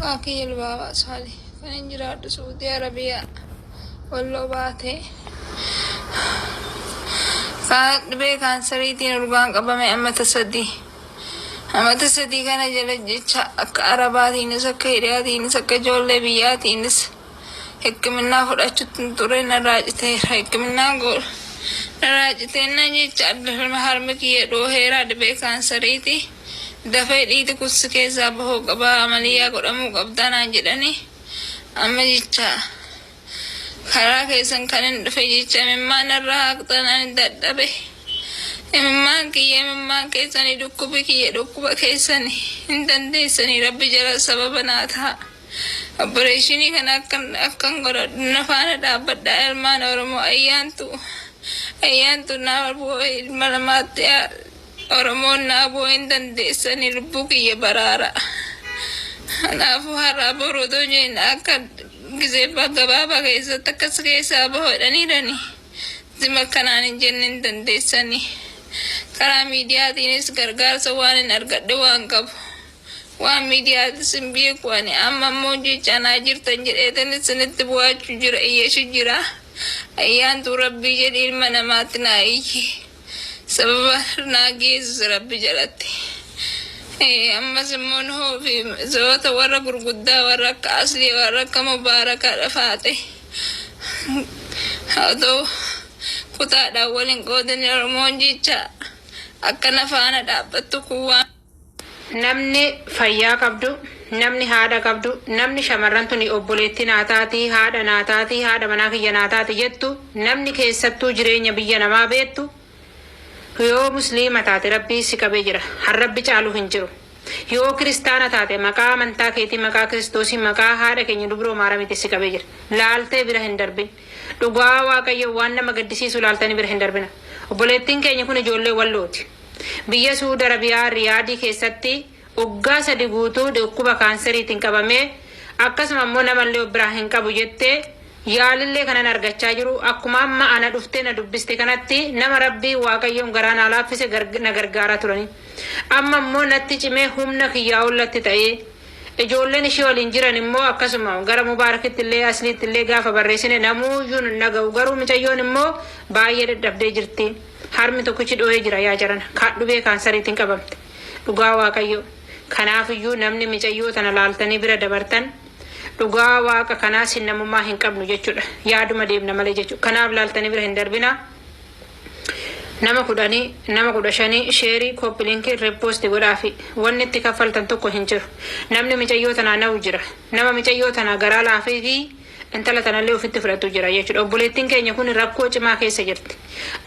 Wakil Baba Sali, Fanjira to Saudi Arabia, Wallobate. Be kansariin urgaan qabame ammata sadii kana jala jecha akka arabaatiinis akka hidhaatiinis akka ijoollee biyyaatiinis hikkiminaa fudhachuutti ture narraa citeera. Hikkiminaan narraa citeenna jecha adda harmi kiyya dhooheera dhibee kansariiti. Dafee dhiiti kuusi keessaa bahuu qabaa amaliyaa godhamuu qabdanaan jedhani amma jecha karaa keessan kan hin dhufe jecha imimmaan irraa haqxanaan dadhabe. Imimmaan keessanii dhukkubi kiyya dhukkuba keessanii hin dandeessanii rabbi jala sababa naa ta'a. Opereeshinii kana akkan godhadhu na faana dhaabbadhaa ilmaan Oromoo ayyaantu naa bu'ee ilma lamaatti Oromoon naa bu'ee hin dandeessanii lubbuu kiyya barara. Kanaafuu har'aa borotoo jenna akka gisee gabaabaa keessatti akkas keessaa bahodhaniirani zima kanaan hin jenne hin dandeessanii. Karaa miidiyaatiinis gargaarsa waan hin argadhe waan qabu. Waan miidiyaatis hin beeku ani amma immoo jecha naa jirtan jedheetanis sinitti bu'aachuu jira iyyeeshu jira. Ayyaantu rabbii jedhi ilma namaatti naa iyyi. Sababa naa geessus rabbi jalatti. Ammas immoo nuhoo fi zoota warra gurguddaa warra akka aslii warra akka mubaarakaa dhafaate. Haa ta'u kutaadhaan waliin qoodanii Oromoon jecha akka na faana dhaabbattu kun waan. Namni fayyaa qabdu, namni haadha qabdu, namni shamarran tuni obboleetti naa taati, haadha naa taati, haadha manaa kiyya naa taati jettu, namni keessattuu jireenya biyya namaa beektu yoo musliima taate rabbii si qabee jira. Harrabbi caalu hin jiru. Yoo kiristaana taate maqaa amantaa keetii maqaa kiristoosii maqaa haadha keenya dubroo maaramiti si qabee jira. Laaltee bira hin darbin. Dhugaa Waaqayyo waan nama gaddisiisu laaltanii bira hin darbina. Obboleettiin keenya kun ijoollee wallooti. Biyya Suudi Arabiyaa Riyaadii keessatti waggaa 3 guutuu dhukkuba kaansariitiin qabamee akkasuma immoo namallee biraa hin qabu jettee yaalillee kanan argachaa jiru. Akkuma amma ana dhuftee na dubbiste kanatti nama rabbii Waaqayyoon garaa naa laaffise na gargaaraa turani. Amma immoo natti cimee humna kiyyaa ollatti ta'ee ijoolleen ishee waliin jiran immoo akkasuma gara mubaarakitti illee asliitti illee gaafa barreessine namuuyyuu naga'u. Garuu mucayyoon immoo baay'ee dadhabdee jirti. Harmi tokkichi dhohee jira yaa jaran dhibee kaansariitiin qabamte. Dhugaa Waaqayyo. Kanaafiyyuu namni mucayyoo tana laaltanii bira dabartan dhugaa Waaqa kanaas hin namummaa hin qabnu jechuudha. Yaaduma deemna malee jechuudha. Kanaaf laaltanii bira hin darbina. Nama 15 sheerii koppiliinkii reepoosti godhaafi wanni itti kaffaltan tokko hin jiru. Namni mucayyoo tanaa na'u jira. Nama mucayyoo tanaa garaa laafee fi intala tanallee ofitti fudhatu jira jechuudha. Obboleettiin keenya kun rakkoo cimaa keessa jirti.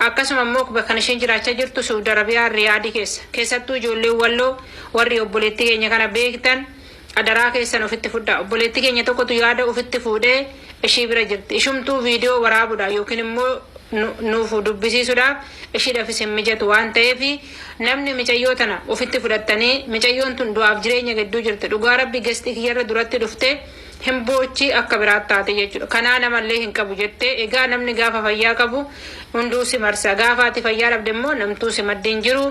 Akkasuma immoo kan isheen jiraachaa jirtu Suudi Arabiyaa Riyaadii keessa. Keessattuu ijoollee walloo warri obboleettii keenya kana beektan adaraa keessan ofitti fudhaa. Obboleettii keenya tokkotu yaada ofitti fuudhee ishii bira jirti. Ishumtuu viidiyoo waraabuudhaaf yookiin immoo nuuf dubbisiisuudhaaf ishiidhaafis hin mijatu waan ta'eef namni mucayyoo tana ofitti fudhattanii mucayyoon tun du'aaf jireenya gidduu jirti. Dhugaa rabbi gastii kiyyarra duratti dhuftee hin boochi akka biraat taate jechuudha. Kanaa namallee hin qabu jettee egaa namni gaafa fayyaa qabu hunduu si marsa. Gaafa ati fayyaa dhabde immoo namtuu si maddiin jiru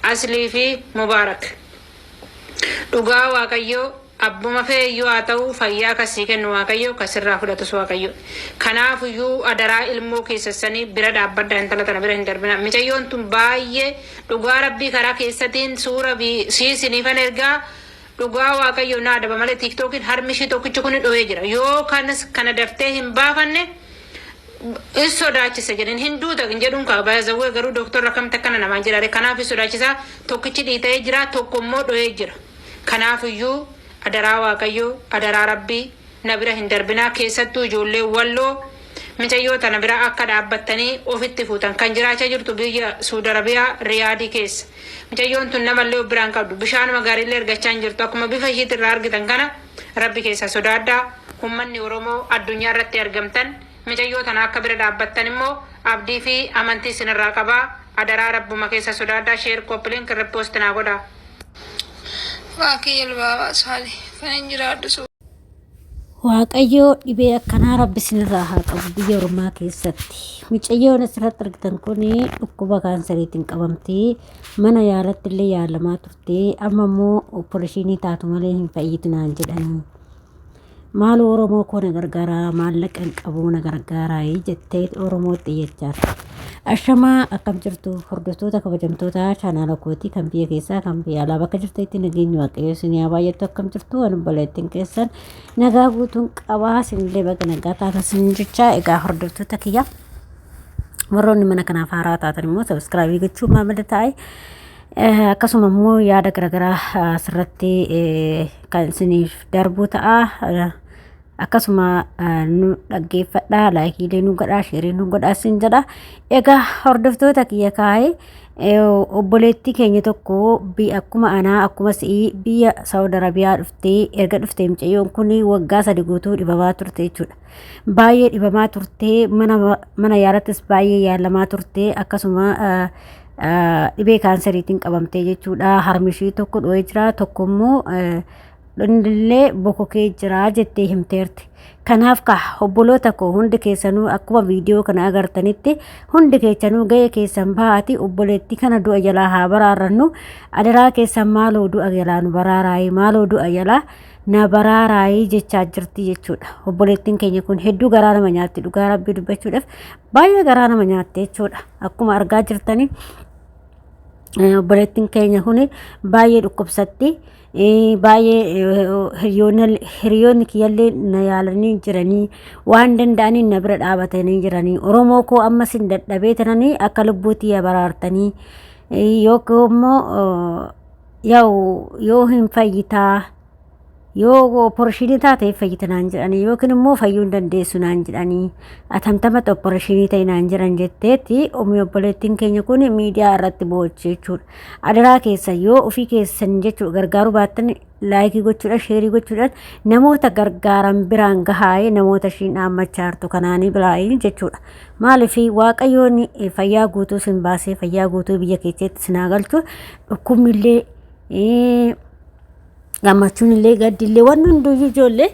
aslii fi mubaarak. Dhugaa Waaqayyoo abbuma feeyyuu haa ta'u fayyaa kasii kennu Waaqayyo kasirraa fudhatus Waaqayyo. Kanaafiyyuu adaraa ilmoo keessasanii bira dhaabbadda intala tana bira hin darbina. Mucayyoon tun baay'ee dhugaa rabbii karaa keessatiin suura siisiniifan ergaa dhugaa Waaqayyo naa daba malee tiktookiin harmi ishii tokkichi kun dhohee jira. Yoo kana daftee hin baafanne in sodaachisa jedhin hin duuta jedhuun kaabaa zawwee garuu dooktorra kamta kana namaan jiraare. Kanaaf sodaachisa tokkichi dhiita'ee jira tokko immoo dhohee jira. Kanaafiyyuu adaraa Waaqayyo adaraa rabbii na bira hin darbinaa. Keessattuu ijoollee walloo mucayyoo tana bira akka dhaabbattanii ofitti fuutan kan jiraachaa jirtu biyya Suudi Arabiyaa Riyaadii keessa. Mucayyoon tun namallee biraan qabdu bishaanuma gaariillee argachaa hin jirtu. Akkuma bifa ishiitti irraa argitan kana rabbi keessa sodaadhaa. Uummanni Oromoo addunyaa irratti argamtan mucayyoo tana akka bira dhaabbattan immoo abdii fi amantii isinirraa qabaa. Adaraa rabbuma keessa sodaadhaa. Sheer koppiliink reepoosti naa godhaa. Wakil Baba Sali, Fanjira Waaqayyo dhibee akkanaa rabbi sinirraa haa qabu biyya ormaa keessatti. Mucayyoon asirratti argitan kun dhukkuba kaansariitiin qabamtee mana yaalatti illee yaalamaa turtee amma immoo ooppareeshinii taatu malee hin fayyitinaan jedhanii. Maal Oromoo koo na gargaaraa maallaqa hin qabu na gargaaraa jettee Oromootti iyyachaa. Ashamaa akkam jirtu hordoftoota kabajamtoota chaanaala kootii kan biyya keessaa kan biyya alaa bakka jirtetti nageenyi waaqayyo isin yaa baay'attu akkam jirtu waan obboleettiin keessan nagaa guutuun qabaa isinillee baga nagaa taatasin jecha egaa hordoftoota kiyya warroonni mana kanaaf haaraa taatan immoo sabskraayibii gochuu maamila ta'e akkasuma immoo yaada garaagaraa asirratti kan isiniif darbuu ta'a. Akkasuma nu dhaggeeffadhaa laayikiilee nu godhaa sheerii nu godhaa sin jedha. Egaa hordoftoota kiyya kaa'ee obboleettii keenya tokko akkuma anaa akkuma si'ii biyya Saawud Arabiyaa dhuftee erga dhuftee mucayyoon kun waggaa 3 guutuu dhibamaa turte jechuudha. Baay'ee dhibamaa turte mana yaalattis baay'ee yaalamaa turte akkasuma dhibee kaansariitiin qabamtee jechuudha. Harmishii tokko dho'ee jira tokko immoo Londillee bokokee jira jettee himteerti. Kanaaf obboloota koo hundi keessanuu akkuma viidiyoo kana agartanitti hundi keessanuu ga'ee keessan baati obboleettii kana du'a jalaa haa baraarrannu. Adaraa keessan maaloo du'a jalaa nu baraaraayi maaloo du'a jalaa na baraaraayi jechaa jirti jechuudha. Obboleettiin keenya kun hedduu garaa nama nyaatti dhugaa rabbii dubbachuudhaaf baay'ee garaa nama nyaatti jechuudha. Akkuma argaa jirtanii obboleettiin keenya kun baay'ee dhukkubsatti. Baay'ee hiriyoonni kiyyallee na yaalanii jiranii waan danda'aniin na bira dhaabatanii jiranii. Oromoo koo ammas hin dadhabee tananii akka lubbuutii baraartanii yookiin immoo yoo hin fayyitaa yoo ooppareeshinii taatee fayyitanaan jedhanii yookiin immoo fayyuu hin dandeessu naan jedhanii atamtamatti ooppareeshinii ta'e naan jedhan jetteetti obboleettiin keenya kun miidiyaa irratti bo'ochee jechuudha. Adaraa keessa yoo ofii keessan jechuudha gargaaruu baattan laayikii gochuudhaan sheerii gochuudhaan namoota gargaaran biraan gahaa'ee namoota ishiin dhaammachaa jirtu kanaanii biraayii jechuudha. Maaliif waaqayyoon fayyaa guutuu sin baasee fayyaa guutuu biyya keessatti sinaa galchu dhukkubnillee gammachuun illee gaddillee wanni hunduyyuu ijoollee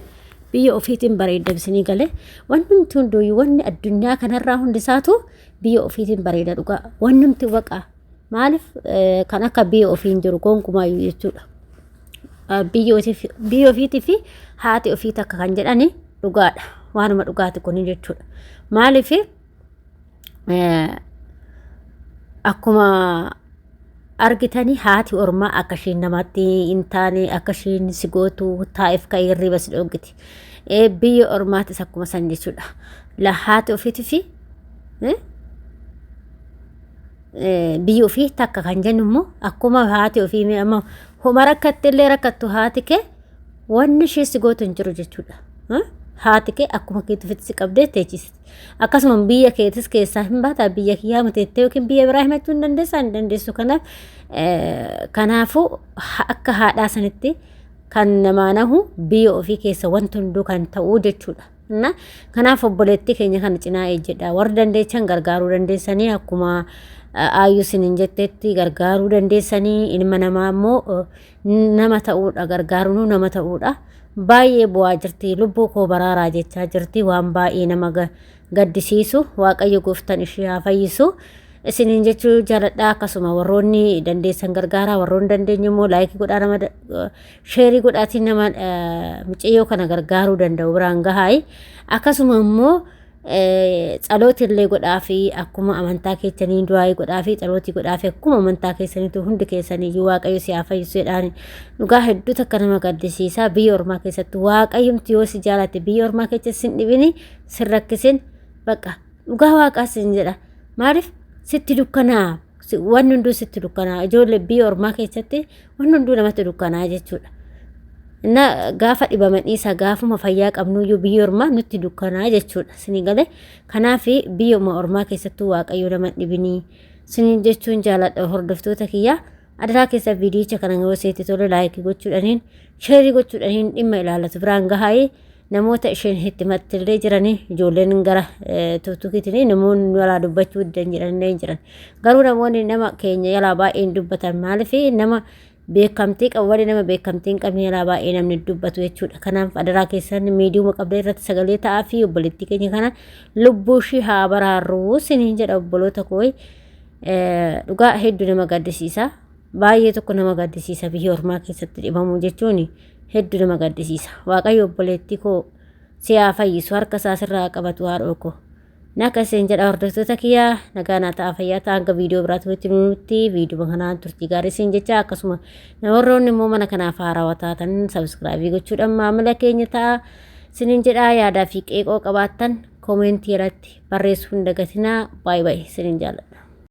biyya ofiitiin bareeda bisinii galee wanni hunduyyuu wanni addunyaa kanarraa hundisaatu biyya ofiitiin bareeda dhugaa wanni nuti waqaa maaliif kan akka biyya ofiin jiru gonkumaayyuu jechuudha. Biyya ofiitii fi haati ofii takka kan jedhani dhugaadha waanuma dhugaati kun jechuudha. Maaliif akkuma argitanii haati ormaa akka isheen namatti hin taane akka isheen si gootu taa'eef kan hirriba si dhoggiti. Biyya ormaatis akkuma san jechuudha. La haati ofiitii fi biyya ofii takka kan jennu immoo akkuma haati ofii amma homa rakkattillee rakkattu haati kee wanni ishee si gootu hin jiru jechuudha. Haati kee akkuma keetti ofitti qabdee teechisti. Akkasuma biyya keetis keessaa hin baata biyya kiyyaa mateettee yookiin biyya biraa himachuu hin dandeessaa hin dandeessu. Kanaafuu akka haadhaa sanitti kan namaa nahu biyya ofii keessa wanti hunduu kan ta'uu jechuudha. Kanaaf obboleettii keenya kana cinaa ejjedha. Warri dandeechan gargaaruu dandeessanii akkuma aayyuu sinin jetteetti gargaaruu dandeessanii ilma namaa immoo nama ta'uudha gargaaruun nama ta'uudha. Baay'ee bu'aa jirti lubbuu koo baraaraa jechaa jirti waan baay'ee nama gaddisiisu waaqayyo gooftaan ishee haa fayyisu isiniin jechuu jaaladha. Akkasuma warroonni dandeessan gargaaraa warroonni dandeenye immoo laayikii godhaa nama sheerii godhaatiin nama mucayyoo kana gargaaruu danda'u biraan gahaa'e. Akkasuma immoo Calootillee godhaa fi akkuma amantaa keessanii du'aa godhaa fi calootii godhaa fi akkuma amantaa keessaniitu hundi keessanii waaqayyo si haa fayyisu jedhaan dhugaa hedduu takka nama gaddisiisaa. Biyya ormaa keessatti waaqayyomti yoo si jaalatte biyya ormaa keessatti sin dhibini sin rakkisin bakka dhugaa waaqaa sin jedha. Maaliif sitti dukkanaa wanni hunduu sitti dukkanaa ijoollee biyya ormaa keessatti wanni hunduu namatti dukkanaa jechuudha. Gaafa dhibaman isa gaafuma fayyaa qabnuyyuu biyya ormaa nutti dukkanaa jechuudha. Sinii galee kanaaf biyya ormaa keessattuu waaqayyo nama dhibinii sinii jechuun jaaladha hordoftoota kiyyaa. Adaraa keessa viidiyicha kana yoo seetti tole laayikii gochuudhaniin sheerii gochuudhaniin dhimma ilaalatu biraan gahaa'ee namoota isheen itti maxxillee jiranii ijoolleen gara tuttukiitiin namoonni walaa dubbachuu danda'an jiran garuu namoonni nama keenya yalaa baay'een dubbatan maaliif nama beekamtii qabu warri nama beekamtii hin qabne irraa baay'ee namni dubbatu jechuudha. Kanaaf adaraa keessan miidiyuma qabda irratti sagalee ta'aa fi obboleettii keenya kana lubbuu ishii haa baraarru isiniin jedha obboloota koo. Dhugaa hedduu nama gaddisiisa. Baay'ee tokko nama gaddisiisa biyya ormaa keessatti dhibamu jechuun hedduu nama gaddisiisa. Waaqayyo obboleettii koo siyaa fayyisu harka isaa sirraa qabatu haadhoo koo. Nakaseen jedha hordoftoota kiyyaa nagaa naa ta'a fayyaa ta'a hanga viidiyoo biraatti walitti nuti viidiyoo kanaan turtii gaarii siin jecha akkasuma namoonni immoo mana kanaaf haarawaa taatan sabskraabii gochuudhaan maamila keenya ta'a siniin jedha yaadaa fi qeeqoo qabaattan koomentii irratti barreessuu hin dagatinaa baay'ee siniin jaalladha.